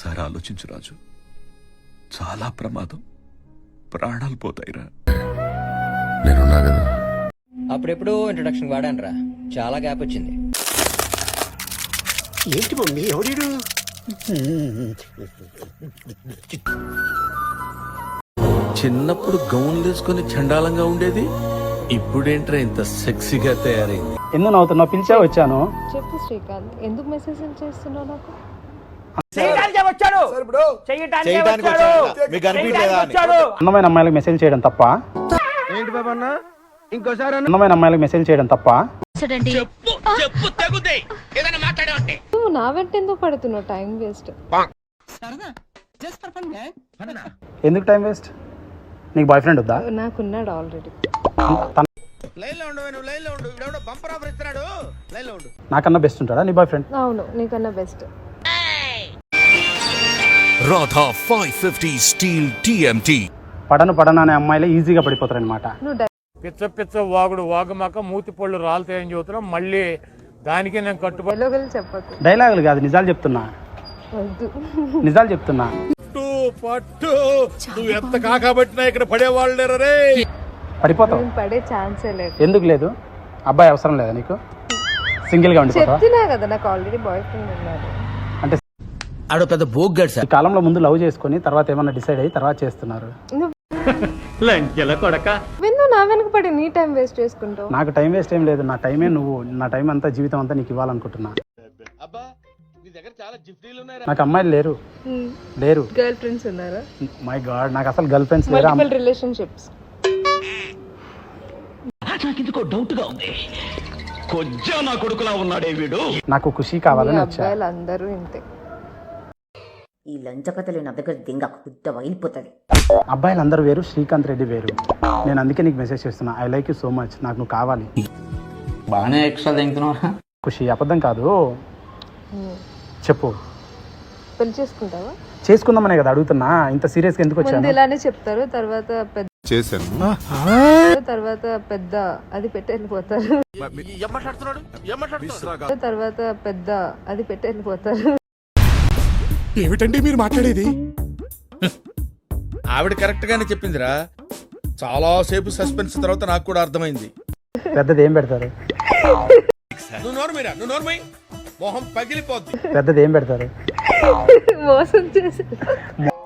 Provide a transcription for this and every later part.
ఒక్కసారి ఆలోచించు రాజు, చాలా ప్రమాదం, ప్రాణాలు పోతాయిరా. నేనున్నా కదా. అప్పుడెప్పుడు ఇంట్రొడక్షన్ వాడాను రా, చాలా గ్యాప్ వచ్చింది. ఏంటి మమ్మీ ఎవడీడు? చిన్నప్పుడు గౌన్లు వేసుకుని చండాలంగా ఉండేది, ఇప్పుడేంట్రా ఇంత సెక్సీగా తయారైంది. ఎందుకు నవ్వుతున్నావు? పిలిచా వచ్చాను. చెప్పు శ్రీకాంత్, ఎందుకు మెసేజ్ చేస్తున్నావు నాకు? అందమైన అమ్మాయిలకు మెసేజ్ చేయడం తప్ప? ఏంటి బాబా అన్న ఇంకోసారి అందమైన అమ్మాయిలకు మెసేజ్ చేయడం తప్ప? నువ్వు నా వెంట ఎందుకు పడుతున్నావు? Time waste. ఎందుకు టైం వేస్ట్? నీకు బాయ్ ఫ్రెండ్ వద్దా? నాకున్నాడు ఆల్రెడీ. నాకన్నా బెస్ట్ ఉంటాడా నీ బాయ్ ఫ్రెండ్? అవును, నీకన్నా బెస్ట్. Radha 550 steel TMT. పడను అనే అమ్మాయిలే ఈజీగా పడిపోతారు అనమాట. నువ్వు పిచ్చ వాగుడు వాగుమాక మూతి పళ్ళు రాలుతాయని చూస్తున్నాం. మళ్ళీ దానికి నేను కట్టుబడి డైలాగులు చెప్పకు. డైలాగులు కాదు, నిజాలు చెప్తున్నా. వద్దు. నిజాలు చెప్తున్నా. పట్టు నువ్వు ఎంత కాకబట్టినా ఇక్కడ పడేవాళ్ళు లేరు రే. పడిపోతావు. నేను పడే ఛాన్సే లేదు. ఎందుకు లేదు? అబ్బాయి అవసరం లేదా నీకు? సింగిల్ గా ఉండిపోతావా? చెప్తున్నా కదా, నాకు ఆల్రెడీ బాయ్ ఫ్రెండ్ ఉన్నారు. అంటే ఆడో పెద్ద బోగ్గాడు సార్. ఈ కాలంలో ముందు లవ్ చేసుకుని తర్వాత ఏమన్నా డిసైడ్ అయ్యి తర్వాత చేస్తున్నారు. విందు నా వెనక పడి నీ టైం వేస్ట్ చేసుకుంటావు. నాకు టైం వేస్ట్ ఏం లేదు. నా టైమే నువ్వు. నా టైం అంతా, జీవితం అంతా నీకు ఇవ్వాలనుకుంటున్నా. నాకు అమ్మాయిలు లేరు. గర్ల్ ఫ్రెండ్స్ ఉన్నారా? మై గాడ్, నాకు అసలు గర్ల్ ఫ్రెండ్స్ లేరా? Multiple relationships. నాకెందుకో డౌట్ గా ఉంది. కొజ్జా నా కొడుకులా ఉన్నాడే వీడు. నాకు ఖుషి కావాలని వచ్చా. అబ్బాయిలు అందరూ ఇంతే. ఈ లంచకథలు నా దగ్గర దింగ గుద్ద వగిలిపోతుంది. అబ్బాయిలు అందరూ వేరు, శ్రీకాంత్ రెడ్డి వేరు. నేను అందుకే నీకు మెసేజ్ చేస్తున్నా. I like you so much. నాకు నువ్వు కావాలి. బాగానే ఎక్స్ట్రా తింటున్నావా? ఖుషి అబద్ధం కాదు, చెప్పు. పెళ్లి చేసుకుంటావా? చేసుకుందామనే కదా అడుగుతున్నా. ఇంత సీరియస్ గా ఎందుకు ముందు వచ్చాను? ఇలానే చెప్తారు, తర్వాత పెద్ద చేశాను. తర్వాత పెద్ద అది పెట్టి వెళ్ళిపోతారు. తర్వాత పెద్ద అది పెట్టి వెళ్ళిపోతారు. ఏమిటండి మీరు మాట్లాడేది? ఆవిడ కరెక్ట్ గానే చెప్పిందిరా. చాలా సేపు సస్పెన్స్ తర్వాత నాకు కూడా అర్థమైంది. పెద్దది ఏం పెడతారు? నువ్వు నోర్మై మొహం పగిలిపోద్ది. పెద్దది ఏం పెడతారు? మోసం చేసి.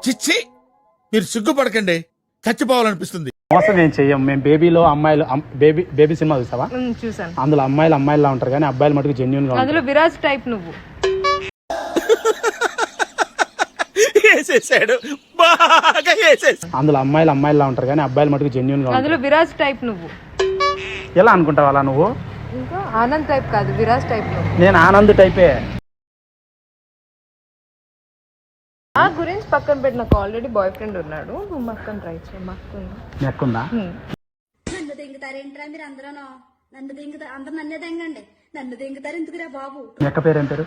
చిచ్చి, మీరు సిగ్గుపడకండి, చచ్చిపోవాలనిపిస్తుంది. మోసం ఏం చెయ్యం మేము. బేబీలో అమ్మాయిలు, బేబీ సినిమా చూసావా? చూసాను. అందులో అమ్మాయిలా ఉంటారు కానీ అబ్బాయిలు మటుకు జెన్యూన్ గా ఉంటారు. అందులో విరాజ్ టైప్ నువ్వు. అందులో అమ్మాయిలా ఉంటారు కానీ అబ్బాయిలు మటుకు జెన్యూన్ గా అందులో ఉంటారు. విరాజ్ టైప్ నువ్వు. ఎలా అనుకుంటావు అలా నువ్వు? ఇంకా ఆనంద్ టైప్ కాదు, విరాజ్ టైప్ నువ్వు. నేను ఆనంద్ టైపే. ఆ గురించి పక్కన పెట్టి నాకు ఆల్రెడీ బాయ్ ఫ్రెండ్ ఉన్నాడు. నువ్వు మక్కన ట్రై చేయి. నీ అక్కుందా? నన్ను దింగుతారేంట్రా మీరు అందరూ? అందరు నన్నే దింగండి. నన్ను దింగుతారు ఎందుకురా బాబు? నీ అక్క పేరు ఏం పేరు?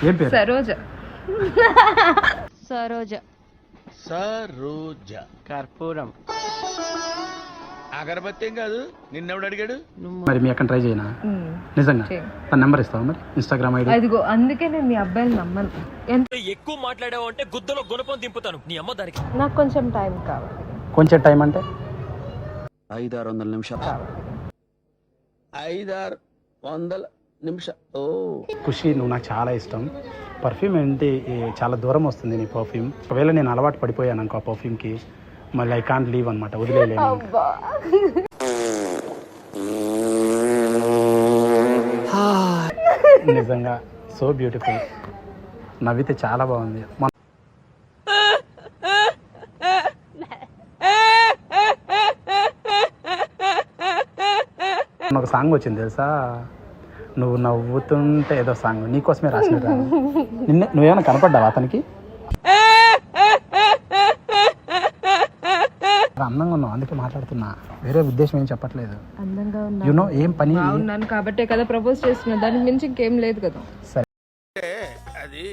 ఏం పేరు? సరోజ. సరోజ కర్పూరం అగరబత్తి ఏం కాదు. నిన్నెవడు అడిగాడు? మరి మీ అక్కని ట్రై చేయనా? నిజంగా తన నెంబర్ ఇస్తావా మరి? Instagram ID. అదిగో అందుకే నేను మీ అబ్బాయిని నమ్మను. ఎక్కువ మాట్లాడావు అంటే గుద్దలో గుణపం దింపుతాను నీ అమ్మ దానికి. నాకు కొంచెం టైం కావాలి. కొంచెం టైం అంటే 500-600 నిమిషాలు. 500-600 నిమిషాలు. ఓ ఖుషి, నువ్వు నాకు చాలా ఇష్టం. పర్ఫ్యూమ్ ఏంటి చాలా దూరం వస్తుంది నీ పర్ఫ్యూమ్. ఒకవేళ నేను అలవాటు పడిపోయాను అనుకో ఆ పర్ఫ్యూమ్కి, మళ్ళీ ఐ కాంట్ లీవ్ అనమాట. వదిలేయలేను. నిజంగా సో బ్యూటిఫుల్. నవ్వితే చాలా బాగుంది. ఒక సాంగ్ వచ్చింది తెలుసా? నువ్వు నవ్వుతుంటే ఏదో సాంగ్ నీకోసమే రాసినట్టు. నువ్వేమైనా కనపడ్డావా అతనికి? అందంగా ఉన్నావు అందుకే మాట్లాడుతున్నా, వేరే ఉద్దేశం ఏం చెప్పట్లేదు. అందంగా యునో ఏం పని ఉన్నాను కాబట్టే కదా ప్రపోజ్ చేస్తున్నా. దానికి మించి ఇంకేం లేదు కదా. సరే అది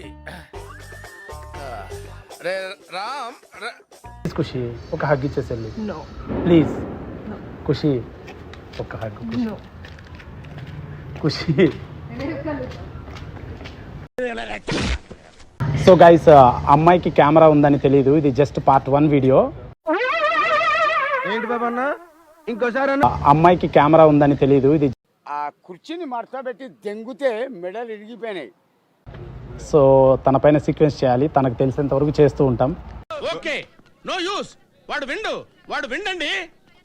రామ్ ఖుషి ఒక హగ్ ఇచ్చేసి నో ప్లీజ్. ఖుషి ఒక హగ్. ఖుషి సో గైస్ అమ్మాయికి కెమెరా ఉందని తెలియదు, ఇది జస్ట్ పార్ట్ 1 వీడియో. ఏంటి బాబా అన్న ఇంకోసారి అమ్మాయికి కెమెరా ఉందని తెలియదు, ఇది ఆ కుర్చీని మడతబెట్టి దెంగితే మెడలు ఇరిగిపోయినాయి. సో తన పైన సీక్వెన్స్ చేయాలి, తనకు తెలిసినంత వరకు చేస్తూ ఉంటాం. ఓకే నో యూస్ వాడు విండండి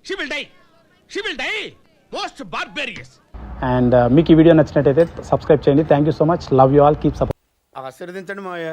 she will die most barbarous. And మీకు ఈ వీడియో నచ్చినట్టయితే సబ్స్క్రైబ్ చేయండి. Thank you so much. Love you all. Keep support. ఆశీర్వదించండి మావయ్య.